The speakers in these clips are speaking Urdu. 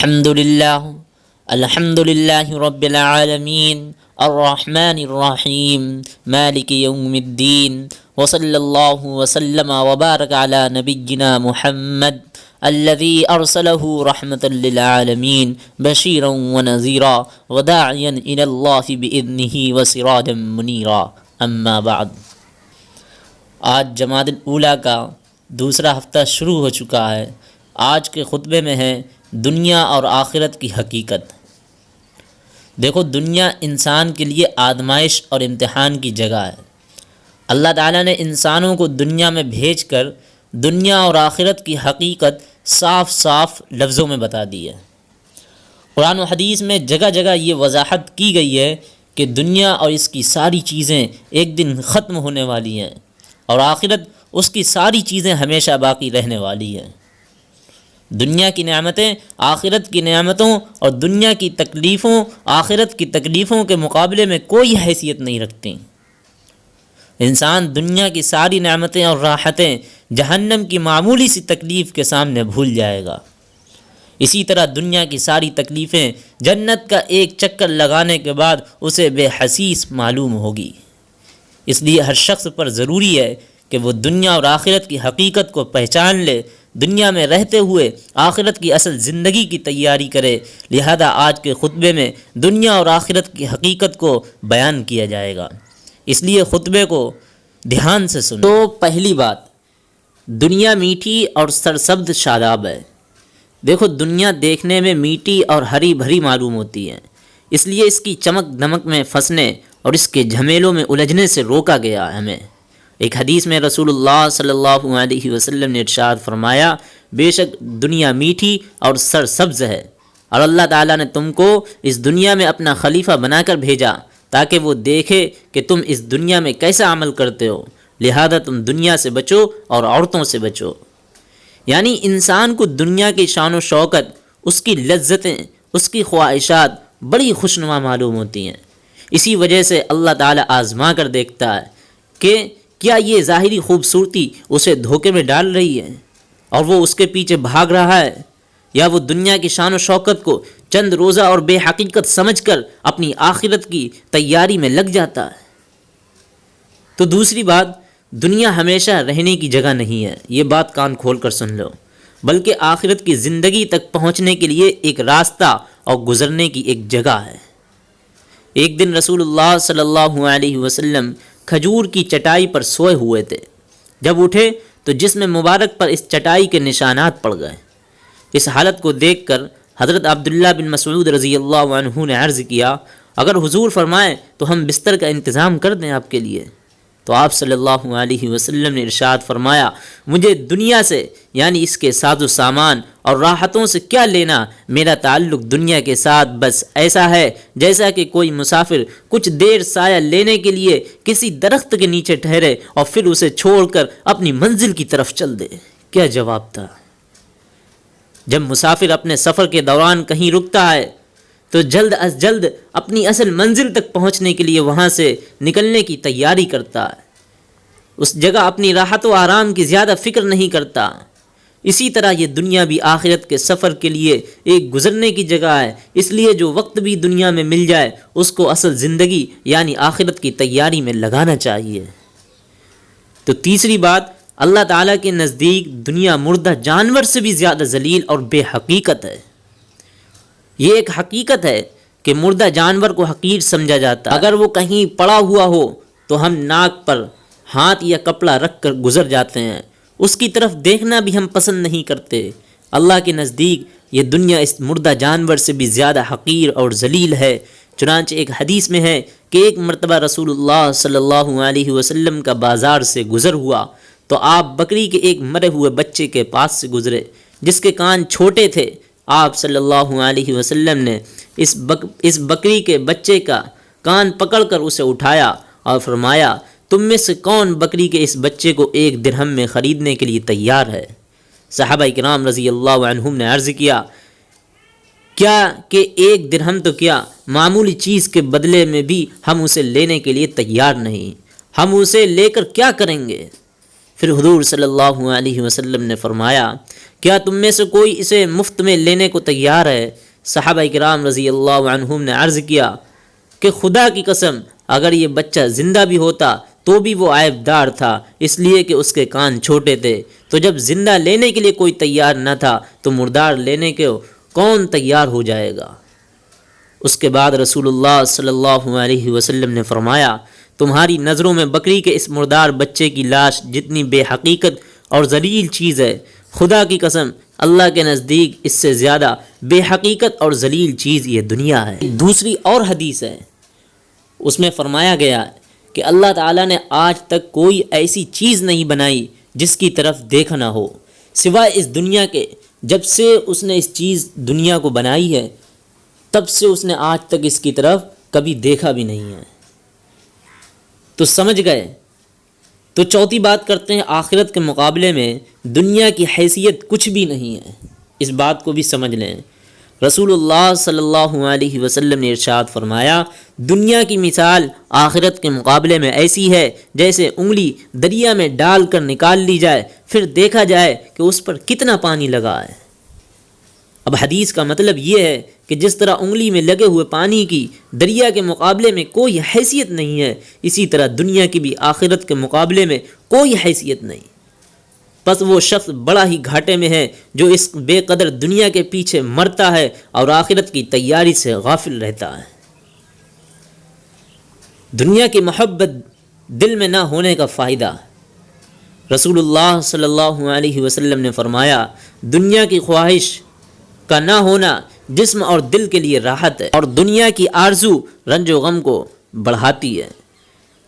الحمد للہ رب العالمین الرحمن الرحیم مالک یوم الدین وصلی اللہ وسلم وبارک علی نبینا محمد الذی ارسلہ رحمۃ للعالمین بشیرا ونذیرا وداعیا الی اللہ باذنہ وسراجا منیرا اما بعد۔ آج جمادی الاولیٰ کا دوسرا ہفتہ شروع ہو چکا ہے۔ آج کے خطبے میں ہے دنیا اور آخرت کی حقیقت۔ دیکھو، دنیا انسان کے لیے آزمائش اور امتحان کی جگہ ہے۔ اللہ تعالیٰ نے انسانوں کو دنیا میں بھیج کر دنیا اور آخرت کی حقیقت صاف صاف لفظوں میں بتا دی ہے۔ قرآن و حدیث میں جگہ جگہ یہ وضاحت کی گئی ہے کہ دنیا اور اس کی ساری چیزیں ایک دن ختم ہونے والی ہیں، اور آخرت اس کی ساری چیزیں ہمیشہ باقی رہنے والی ہیں۔ دنیا کی نعمتیں آخرت کی نعمتوں اور دنیا کی تکلیفوں آخرت کی تکلیفوں کے مقابلے میں کوئی حیثیت نہیں رکھتی۔ انسان دنیا کی ساری نعمتیں اور راحتیں جہنم کی معمولی سی تکلیف کے سامنے بھول جائے گا۔ اسی طرح دنیا کی ساری تکلیفیں جنت کا ایک چکر لگانے کے بعد اسے بے حسیس معلوم ہوگی۔ اس لیے ہر شخص پر ضروری ہے کہ وہ دنیا اور آخرت کی حقیقت کو پہچان لے، دنیا میں رہتے ہوئے آخرت کی اصل زندگی کی تیاری کرے۔ لہذا آج کے خطبے میں دنیا اور آخرت کی حقیقت کو بیان کیا جائے گا، اس لیے خطبے کو دھیان سے سنو۔ تو پہلی بات، دنیا میٹھی اور سرسبز شاداب ہے۔ دیکھو، دنیا دیکھنے میں میٹھی اور ہری بھری معلوم ہوتی ہے، اس لیے اس کی چمک دمک میں پھنسنے اور اس کے جھمیلوں میں الجھنے سے روکا گیا ہے ہمیں۔ ایک حدیث میں رسول اللہ صلی اللہ علیہ وسلم نے ارشاد فرمایا، بے شک دنیا میٹھی اور سرسبز ہے، اور اللہ تعالیٰ نے تم کو اس دنیا میں اپنا خلیفہ بنا کر بھیجا تاکہ وہ دیکھے کہ تم اس دنیا میں کیسا عمل کرتے ہو، لہذا تم دنیا سے بچو اور عورتوں سے بچو۔ یعنی انسان کو دنیا کی شان و شوکت، اس کی لذتیں، اس کی خواہشات بڑی خوشنما معلوم ہوتی ہیں۔ اسی وجہ سے اللہ تعالیٰ آزما کر دیکھتا ہے کہ کیا یہ ظاہری خوبصورتی اسے دھوکے میں ڈال رہی ہے اور وہ اس کے پیچھے بھاگ رہا ہے، یا وہ دنیا کی شان و شوکت کو چند روزہ اور بے حقیقت سمجھ کر اپنی آخرت کی تیاری میں لگ جاتا ہے۔ تو دوسری بات، دنیا ہمیشہ رہنے کی جگہ نہیں ہے، یہ بات کان کھول کر سن لو، بلکہ آخرت کی زندگی تک پہنچنے کے لیے ایک راستہ اور گزرنے کی ایک جگہ ہے۔ ایک دن رسول اللہ صلی اللہ علیہ وسلم کھجور کی چٹائی پر سوئے ہوئے تھے۔ جب اٹھے تو جسم مبارک پر اس چٹائی کے نشانات پڑ گئے۔ اس حالت کو دیکھ کر حضرت عبداللہ بن مسعود رضی اللہ عنہ نے عرض کیا، اگر حضور فرمائے تو ہم بستر کا انتظام کر دیں آپ کے لیے۔ تو آپ صلی اللہ علیہ وسلم نے ارشاد فرمایا، مجھے دنیا سے یعنی اس کے ساز و سامان اور راحتوں سے کیا لینا، میرا تعلق دنیا کے ساتھ بس ایسا ہے جیسا کہ کوئی مسافر کچھ دیر سایہ لینے کے لیے کسی درخت کے نیچے ٹھہرے اور پھر اسے چھوڑ کر اپنی منزل کی طرف چل دے۔ کیا جواب تھا! جب مسافر اپنے سفر کے دوران کہیں رکتا ہے تو جلد از جلد اپنی اصل منزل تک پہنچنے کے لیے وہاں سے نکلنے کی تیاری کرتا ہے، اس جگہ اپنی راحت و آرام کی زیادہ فکر نہیں کرتا۔ اسی طرح یہ دنیا بھی آخرت کے سفر کے لیے ایک گزرنے کی جگہ ہے، اس لیے جو وقت بھی دنیا میں مل جائے اس کو اصل زندگی یعنی آخرت کی تیاری میں لگانا چاہیے۔ تو تیسری بات، اللہ تعالیٰ کے نزدیک دنیا مردہ جانور سے بھی زیادہ ذلیل اور بے حقیقت ہے۔ یہ ایک حقیقت ہے کہ مردہ جانور کو حقیر سمجھا جاتا ہے۔ اگر وہ کہیں پڑا ہوا ہو تو ہم ناک پر ہاتھ یا کپڑا رکھ کر گزر جاتے ہیں، اس کی طرف دیکھنا بھی ہم پسند نہیں کرتے۔ اللہ کے نزدیک یہ دنیا اس مردہ جانور سے بھی زیادہ حقیر اور ذلیل ہے۔ چنانچہ ایک حدیث میں ہے کہ ایک مرتبہ رسول اللہ صلی اللہ علیہ وسلم کا بازار سے گزر ہوا تو آپ بکری کے ایک مرے ہوئے بچے کے پاس سے گزرے جس کے کان چھوٹے تھے۔ آپ صلی اللہ علیہ وسلم نے اس بکری کے بچے کا کان پکڑ کر اسے اٹھایا اور فرمایا، تم میں سے کون بکری کے اس بچے کو 1 درہم میں خریدنے کے لیے تیار ہے؟ صحابہ کرام رضی اللہ عنہم نے عرض کیا کہ 1 درہم تو کیا، معمولی چیز کے بدلے میں بھی ہم اسے لینے کے لیے تیار نہیں، ہم اسے لے کر کیا کریں گے؟ پھر حضور صلی اللہ علیہ وسلم نے فرمایا کیا تم میں سے کوئی اسے مفت میں لینے کو تیار ہے؟ صحابہ کرام رضی اللہ عنہم نے عرض کیا کہ خدا کی قسم اگر یہ بچہ زندہ بھی ہوتا تو بھی وہ عیب دار تھا، اس لیے کہ اس کے کان چھوٹے تھے۔ تو جب زندہ لینے کے لیے کوئی تیار نہ تھا تو مردار لینے کے کون تیار ہو جائے گا؟ اس کے بعد رسول اللہ صلی اللہ علیہ وسلم نے فرمایا، تمہاری نظروں میں بکری کے اس مردار بچے کی لاش جتنی بے حقیقت اور ذلیل چیز ہے، خدا کی قسم اللہ کے نزدیک اس سے زیادہ بے حقیقت اور ذلیل چیز یہ دنیا ہے۔ دوسری اور حدیث ہے، اس میں فرمایا گیا کہ اللہ تعالیٰ نے آج تک کوئی ایسی چیز نہیں بنائی جس کی طرف دیکھا نہ ہو سوائے اس دنیا کے۔ جب سے اس نے اس چیز دنیا کو بنائی ہے تب سے اس نے آج تک اس کی طرف کبھی دیکھا بھی نہیں ہے۔ تو سمجھ گئے؟ تو چوتھی بات کرتے ہیں، آخرت کے مقابلے میں دنیا کی حیثیت کچھ بھی نہیں ہے، اس بات کو بھی سمجھ لیں۔ رسول اللہ صلی اللہ علیہ وسلم نے ارشاد فرمایا، دنیا کی مثال آخرت کے مقابلے میں ایسی ہے جیسے انگلی دریا میں ڈال کر نکال لی جائے، پھر دیکھا جائے کہ اس پر کتنا پانی لگا ہے۔ اب حدیث کا مطلب یہ ہے کہ جس طرح انگلی میں لگے ہوئے پانی کی دریا کے مقابلے میں کوئی حیثیت نہیں ہے، اسی طرح دنیا کی بھی آخرت کے مقابلے میں کوئی حیثیت نہیں۔ بس وہ شخص بڑا ہی گھاٹے میں ہے جو اس بے قدر دنیا کے پیچھے مرتا ہے اور آخرت کی تیاری سے غافل رہتا ہے۔ دنیا کی محبت دل میں نہ ہونے کا فائدہ، رسول اللہ صلی اللہ علیہ وسلم نے فرمایا، دنیا کی خواہش کا نہ ہونا جسم اور دل کے لیے راحت ہے، اور دنیا کی آرزو رنج و غم کو بڑھاتی ہے۔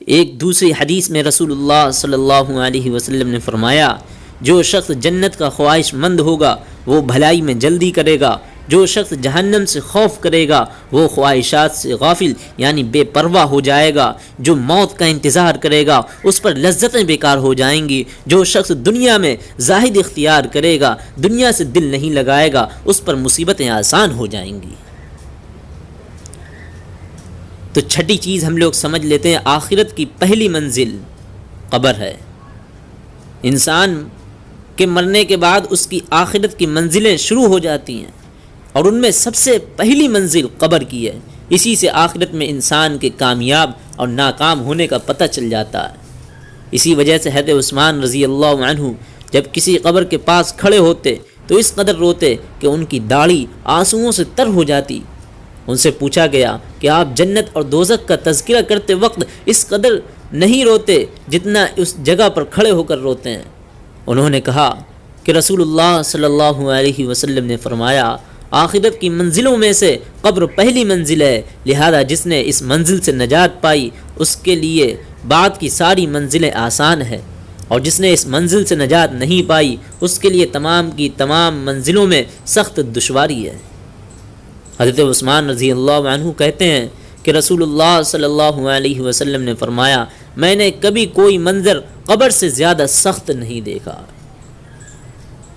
ایک دوسری حدیث میں رسول اللہ صلی اللہ علیہ وسلم نے فرمایا، جو شخص جنت کا خواہش مند ہوگا وہ بھلائی میں جلدی کرے گا، جو شخص جہنم سے خوف کرے گا وہ خواہشات سے غافل یعنی بے پرواہ ہو جائے گا، جو موت کا انتظار کرے گا اس پر لذتیں بیکار ہو جائیں گی، جو شخص دنیا میں زاہد اختیار کرے گا، دنیا سے دل نہیں لگائے گا، اس پر مصیبتیں آسان ہو جائیں گی۔ تو چھٹی چیز ہم لوگ سمجھ لیتے ہیں، آخرت کی پہلی منزل قبر ہے۔ انسان کے مرنے کے بعد اس کی آخرت کی منزلیں شروع ہو جاتی ہیں اور ان میں سب سے پہلی منزل قبر کی ہے۔ اسی سے آخرت میں انسان کے کامیاب اور ناکام ہونے کا پتہ چل جاتا ہے۔ اسی وجہ سے حضرت عثمان رضی اللہ عنہ جب کسی قبر کے پاس کھڑے ہوتے تو اس قدر روتے کہ ان کی داڑھی آنسوؤں سے تر ہو جاتی۔ ان سے پوچھا گیا کہ آپ جنت اور دوزخ کا تذکرہ کرتے وقت اس قدر نہیں روتے جتنا اس جگہ پر کھڑے ہو کر روتے ہیں؟ انہوں نے کہا کہ رسول اللہ صلی اللہ علیہ وسلم نے فرمایا، آخرت کی منزلوں میں سے قبر پہلی منزل ہے، لہذا جس نے اس منزل سے نجات پائی اس کے لیے بعد کی ساری منزلیں آسان ہیں، اور جس نے اس منزل سے نجات نہیں پائی اس کے لیے تمام کی تمام منزلوں میں سخت دشواری ہے۔ حضرت عثمان رضی اللہ عنہ کہتے ہیں کہ رسول اللہ صلی اللہ علیہ وسلم نے فرمایا، میں نے کبھی کوئی منظر قبر سے زیادہ سخت نہیں دیکھا۔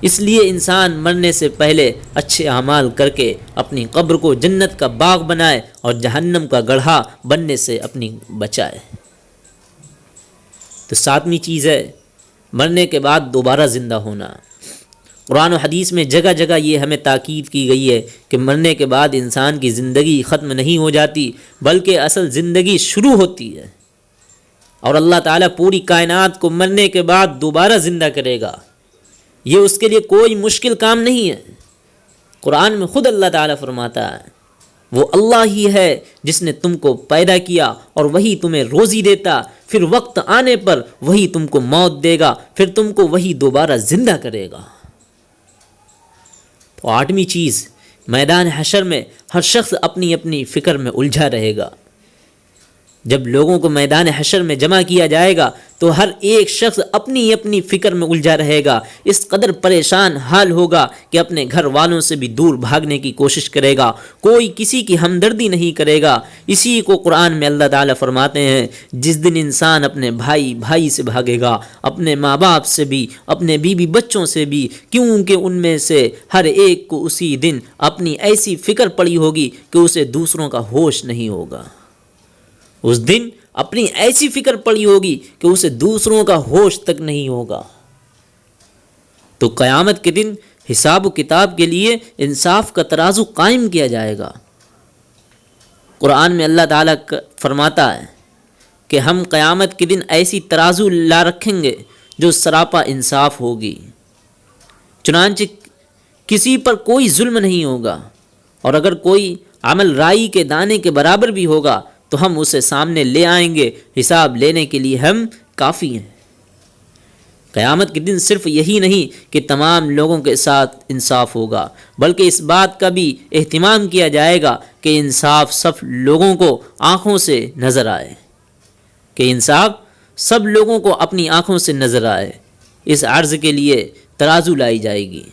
اس لیے انسان مرنے سے پہلے اچھے اعمال کر کے اپنی قبر کو جنت کا باغ بنائے اور جہنم کا گڑھا بننے سے اپنی بچائے۔ تو ساتویں چیز ہے مرنے کے بعد دوبارہ زندہ ہونا۔ قرآن و حدیث میں جگہ جگہ یہ ہمیں تاکید کی گئی ہے کہ مرنے کے بعد انسان کی زندگی ختم نہیں ہو جاتی بلکہ اصل زندگی شروع ہوتی ہے، اور اللہ تعالیٰ پوری کائنات کو مرنے کے بعد دوبارہ زندہ کرے گا۔ یہ اس کے لیے کوئی مشکل کام نہیں ہے۔ قرآن میں خود اللہ تعالیٰ فرماتا ہے، وہ اللہ ہی ہے جس نے تم کو پیدا کیا اور وہی تمہیں روزی دیتا، پھر وقت آنے پر وہی تم کو موت دے گا، پھر تم کو وہی دوبارہ زندہ کرے گا۔ تو آٹھویں چیز، میدان حشر میں ہر شخص اپنی اپنی فکر میں الجھا رہے گا۔ جب لوگوں کو میدان حشر میں جمع کیا جائے گا تو ہر ایک شخص اپنی اپنی فکر میں الجھا رہے گا، اس قدر پریشان حال ہوگا کہ اپنے گھر والوں سے بھی دور بھاگنے کی کوشش کرے گا، کوئی کسی کی ہمدردی نہیں کرے گا۔ اسی کو قرآن میں اللہ تعالیٰ فرماتے ہیں، جس دن انسان اپنے بھائی سے بھاگے گا، اپنے ماں باپ سے بھی، اپنے بیوی بچوں سے بھی، کیونکہ ان میں سے ہر ایک کو اسی دن اپنی ایسی فکر پڑی ہوگی کہ اسے دوسروں کا ہوش نہیں ہوگا۔ اس دن اپنی ایسی فکر پڑی ہوگی کہ اسے دوسروں کا ہوش تک نہیں ہوگا۔ تو قیامت کے دن حساب و کتاب کے لیے انصاف کا ترازو قائم کیا جائے گا۔ قرآن میں اللہ تعالیٰ فرماتا ہے کہ ہم قیامت کے دن ایسی ترازو لا رکھیں گے جو سراپا انصاف ہوگی، چنانچہ کسی پر کوئی ظلم نہیں ہوگا، اور اگر کوئی عمل رائی کے دانے کے برابر بھی ہوگا تو ہم اسے سامنے لے آئیں گے، حساب لینے کے لیے ہم کافی ہیں۔ قیامت کے دن صرف یہی نہیں کہ تمام لوگوں کے ساتھ انصاف ہوگا، بلکہ اس بات کا بھی اہتمام کیا جائے گا کہ انصاف سب لوگوں کو آنکھوں سے نظر آئے، کہ انصاف سب لوگوں کو اپنی آنکھوں سے نظر آئے۔ اس عرض کے لیے ترازو لائی جائے گی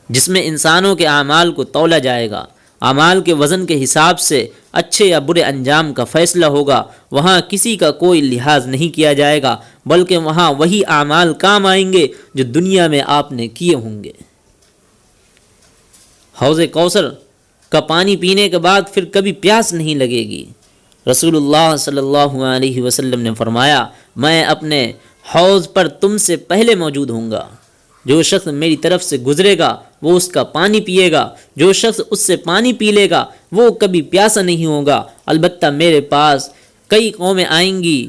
جس میں انسانوں کے اعمال کو تولا جائے گا، اعمال کے وزن کے حساب سے اچھے یا برے انجام کا فیصلہ ہوگا۔ وہاں کسی کا کوئی لحاظ نہیں کیا جائے گا، بلکہ وہاں وہی اعمال کام آئیں گے جو دنیا میں آپ نے کیے ہوں گے۔ حوض کوثر کا پانی پینے کے بعد پھر کبھی پیاس نہیں لگے گی۔ رسول اللہ صلی اللہ علیہ وسلم نے فرمایا، میں اپنے حوض پر تم سے پہلے موجود ہوں گا، جو شخص میری طرف سے گزرے گا وہ اس کا پانی پیے گا، جو شخص اس سے پانی پی لے گا وہ کبھی پیاسا نہیں ہوگا۔ البتہ میرے پاس کئی قومیں آئیں گی،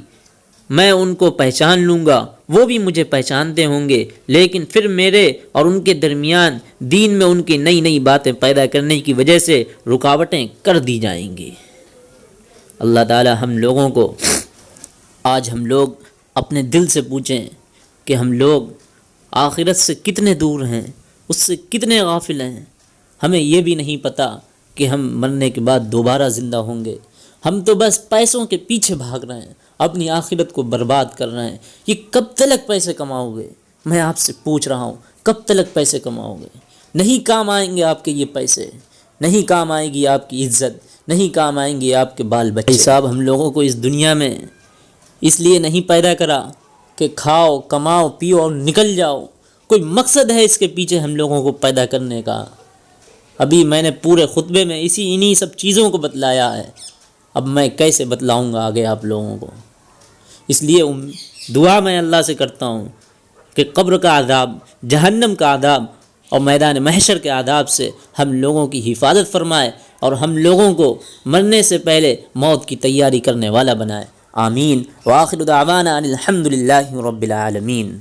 میں ان کو پہچان لوں گا، وہ بھی مجھے پہچانتے ہوں گے، لیکن پھر میرے اور ان کے درمیان دین میں ان کی نئی نئی باتیں پیدا کرنے کی وجہ سے رکاوٹیں کر دی جائیں گی۔ اللہ تعالی ہم لوگوں کو، آج ہم لوگ اپنے دل سے پوچھیں کہ ہم لوگ آخرت سے کتنے دور ہیں، اس سے کتنے غافل ہیں۔ ہمیں یہ بھی نہیں پتہ کہ ہم مرنے کے بعد دوبارہ زندہ ہوں گے۔ ہم تو بس پیسوں کے پیچھے بھاگ رہے ہیں، اپنی آخرت کو برباد کر رہے ہیں۔ یہ کب تلک پیسے کماؤ گے؟ میں آپ سے پوچھ رہا ہوں، کب تلک پیسے کماؤ گے؟ نہیں کام آئیں گے آپ کے یہ پیسے، نہیں کام آئے گی آپ کی عزت، نہیں کام آئیں گے آپ کے بال بچے۔ صاحب ہم لوگوں کو اس دنیا میں اس لیے نہیں پیدا کرا کہ کھاؤ کماؤ پیو اور نکل جاؤ۔ کوئی مقصد ہے اس کے پیچھے ہم لوگوں کو پیدا کرنے کا۔ ابھی میں نے پورے خطبے میں انہی سب چیزوں کو بتلایا ہے، اب میں کیسے بتلاؤں گا آگے آپ لوگوں کو؟ اس لیے دعا میں اللہ سے کرتا ہوں کہ قبر کا عذاب، جہنم کا عذاب اور میدان محشر کے عذاب سے ہم لوگوں کی حفاظت فرمائے اور ہم لوگوں کو مرنے سے پہلے موت کی تیاری کرنے والا بنائے۔ آمین۔ وآخر دعوانا ان الحمد للہ رب العالمین۔